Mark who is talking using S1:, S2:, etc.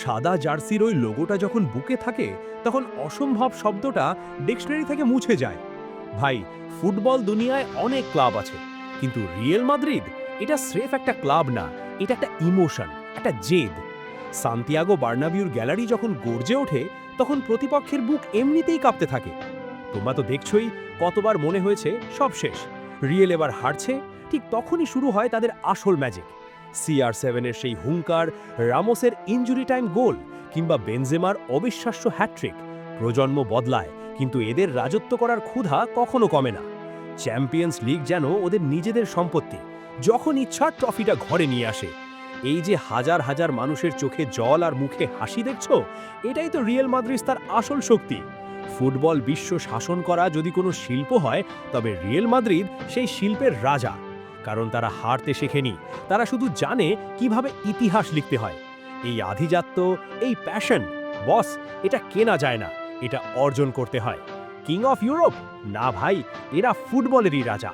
S1: সাদা জার্সির ওই লোগোটা যখন বুকে থাকে তখন অসম্ভব শব্দটা ডিকশনারি থেকে মুছে যায়। ভাই, ফুটবল দুনিয়ায় অনেক ক্লাব আছে, কিন্তু রিয়েল মাদ্রিদ এটা স্রেফ একটা ক্লাব না, এটা একটা ইমোশন, একটা জেদ। সান্তিয়াগো বার্নাবিউর গ্যালারি যখন গর্জে ওঠে তখন প্রতিপক্ষের বুক এমনিতেই কাঁপতে থাকে। তোমরা তো দেখছোই, কতবার মনে হয়েছে সব শেষ, রিয়েল এবার হারছে, ঠিক তখনই শুরু হয় তাদের আসল ম্যাজিক। CR7-এর সেই হুঙ্কার, রামোসের ইনজুরি টাইম গোল, কিংবা বেনজেমার অবিশ্বাস্য হ্যাটট্রিক, প্রজন্ম বদলায় কিন্তু এদের রাজত্ব করার ক্ষুধা কখনো কমে না। চ্যাম্পিয়ন্স লিগ যেন ওদের নিজেদের সম্পত্তি, যখন ইচ্ছা ট্রফিটা ঘরে নিয়ে আসে। এই যে হাজার হাজার মানুষের চোখে জল আর মুখে হাসি দেখছো, এটাই তো রিয়েল মাদ্রিদ তার আসল শক্তি। ফুটবল বিশ্ব শাসন করা যদি কোনো শিল্প হয়, তবে রিয়েল মাদ্রিদ সেই শিল্পের রাজা। কারণ তারা হারতে শেখেনি, তারা শুধু জানে কিভাবে ইতিহাস লিখতে হয়। এই আধিজাত্য, এই প্যাশন, বস, এটা কেনা যায় না, এটা অর্জন করতে হয়। কিং অফ ইউরোপ না ভাই, এরা ফুটবলেরই রাজা।